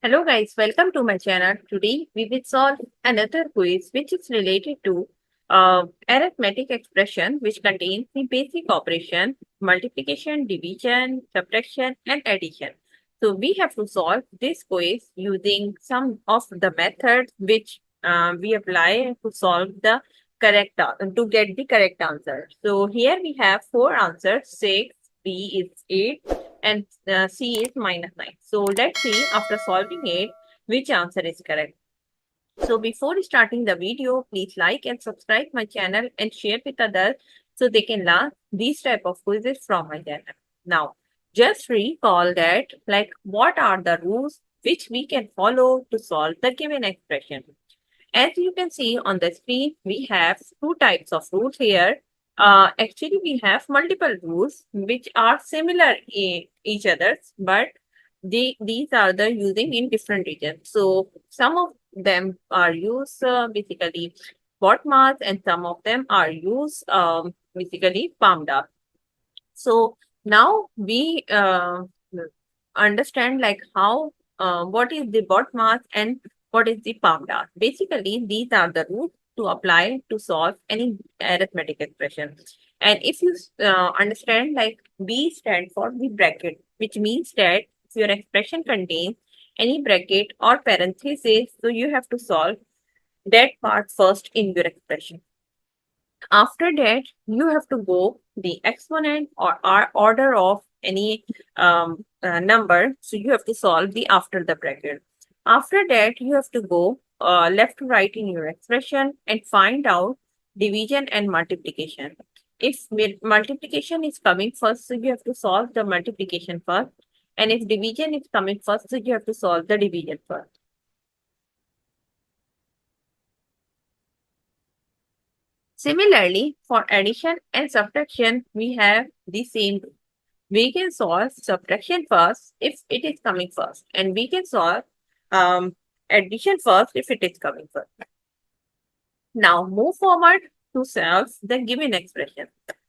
Hello guys, welcome to my channel. Today we will solve another quiz which is related to arithmetic expression which contains the basic operation, multiplication, division, subtraction and addition. So we have to solve this quiz using some of the methods which we apply to solve the to get the correct answer. So here we have four answers: 6, B is 8, and C is -9. So let's see after solving it which answer is correct. So before starting the video, please like and subscribe my channel and share with others so they can learn these type of quizzes from my channel. Now, just recall that what are the rules which we can follow to solve the given expression. As you can see on the screen, we have two types of rules here. Actually, we have multiple rules which are similar in each other's, but these are the using in different regions. So some of them are used basically BODMAS and some of them are used basically PAMDA. So now we understand how what is the BODMAS and what is the PAMDA. Basically, these are the rules to apply to solve any arithmetic expression. And if you understand, B stand for the bracket, which means that if your expression contains any bracket or parenthesis, so you have to solve that part first in your expression. After that, you have to go the exponent or order of any number. So you have to solve the after the bracket. After that, you have to go left to right in your expression and find out division and multiplication. If multiplication is coming first, so you have to solve the multiplication first. And if division is coming first, so you have to solve the division first. Similarly, for addition and subtraction, we have the same rule. We can solve subtraction first if it is coming first, and we can solve addition first if it is coming first. Now, move forward to solve the given expression.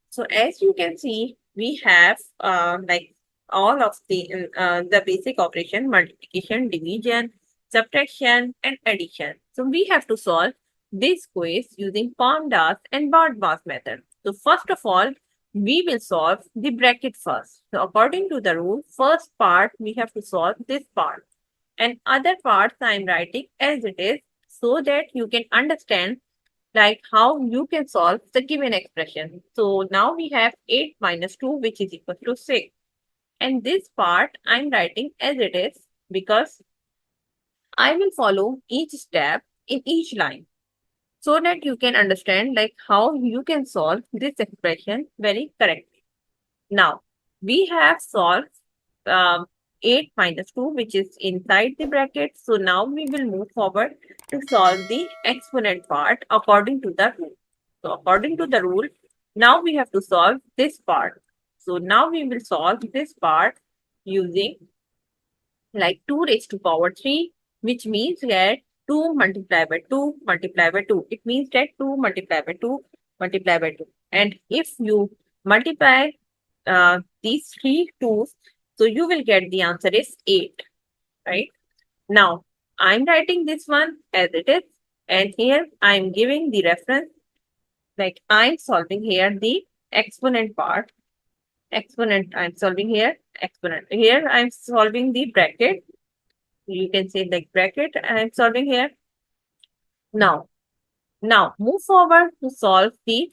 So, as you can see, we have all of the basic operation: multiplication, division, subtraction, and addition. So, we have to solve this quiz using PAMDAS and BODMAS method. So, first of all, we will solve the bracket first. So, according to the rule, first part we have to solve this part, and other parts I am writing as it is so that you can understand how you can solve the given expression. So now we have 8 minus 2, which is equal to 6. And this part I'm writing as it is because I will follow each step in each line so that you can understand how you can solve this expression very correctly. Now we have solved um, 8 minus 2, which is inside the bracket. So now we will move forward to solve the exponent part according to the rule. So according to the rule, now we have to solve this part. So now we will solve this part using 2 raised to power 3, which means that 2 multiplied by 2 multiplied by 2. It means that 2 multiplied by 2 multiplied by 2. And if you multiply these three twos, so you will get the answer is 8, right? Now, I'm writing this one as it is, and here I'm giving the reference, I'm solving here the exponent part. Exponent, I'm solving here, exponent. Here, I'm solving the bracket. You can say bracket, I'm solving here. Now, move forward to solve the,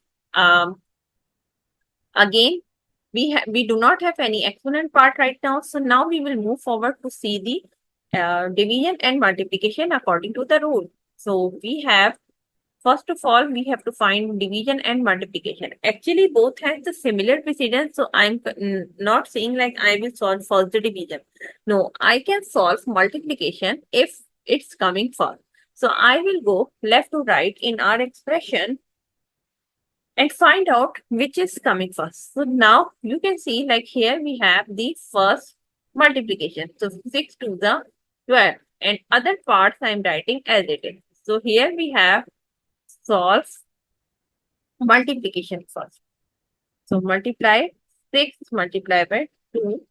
again, we do not have any exponent part right now. So now we will move forward to see the division and multiplication according to the rule. So we have, first of all, we have to find division and multiplication. Actually, both have the similar precedence. So I'm not saying I will solve first the division. No, I can solve multiplication if it's coming first. So I will go left to right in our expression and find out which is coming first. So now you can see here we have the first multiplication. So 6 to the 12, and other parts I am writing as it is. So here we have solve multiplication first. So multiply 6 multiplied by 2,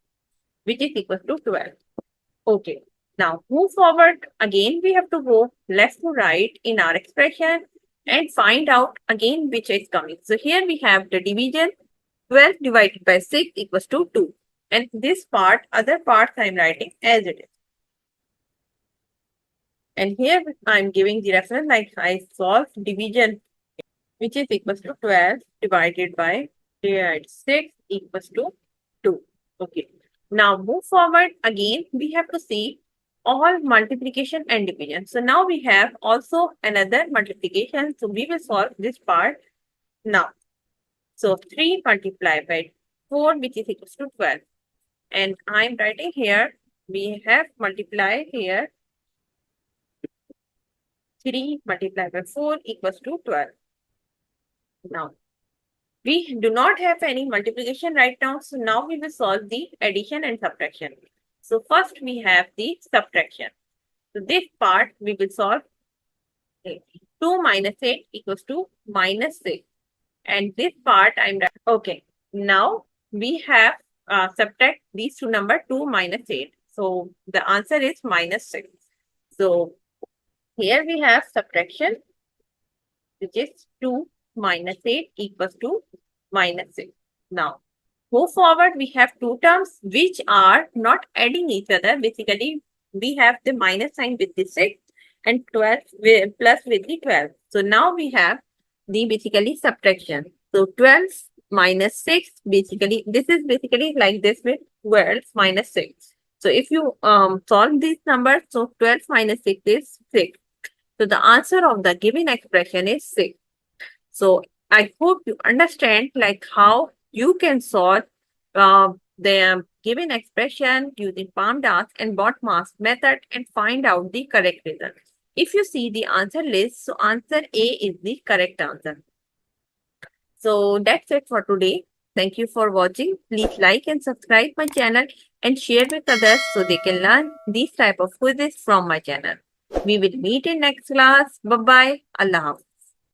which is equal to 12. Okay. Now move forward. Again, we have to go left to right in our expression and find out again which is coming. So here we have the division 12 divided by 6 equals to 2. And this part, other parts I am writing as it is. And here I am giving the reference like I solve division which is equals to 12 divided by 6 equals to 2. Okay. Now move forward. Again, we have to see all multiplication and division. So now we have also another multiplication. So we will solve this part now. So 3 multiplied by 4 which is equals to 12. And I'm writing here, we have multiplied here 3 multiplied by 4 equals to 12. Now, we do not have any multiplication right now. So now we will solve the addition and subtraction. So first we have the subtraction. So this part we will solve 2 minus 8 equals to minus 6. And this part I'm okay. Now we have subtract these two numbers 2 minus 8. So the answer is minus 6. So here we have subtraction which is 2 minus 8 equals to minus 6. Now move forward, we have two terms which are not adding each other. Basically, we have the minus sign with the 6 and 12 plus with the 12. So now we have the basically subtraction. So 12 minus 6, basically, this is basically like this with 12 minus 6. So if you solve these numbers, so 12 minus 6 is 6. So the answer of the given expression is 6. So I hope you understand like how you can solve the given expression using PAMDAS and BODMAS method and find out the correct result. If you see the answer list, so answer A is the correct answer. So that's it for today. Thank you for watching. Please like and subscribe my channel and share with others so they can learn these type of quizzes from my channel. We will meet in next class. Bye bye. Allah Hafiz.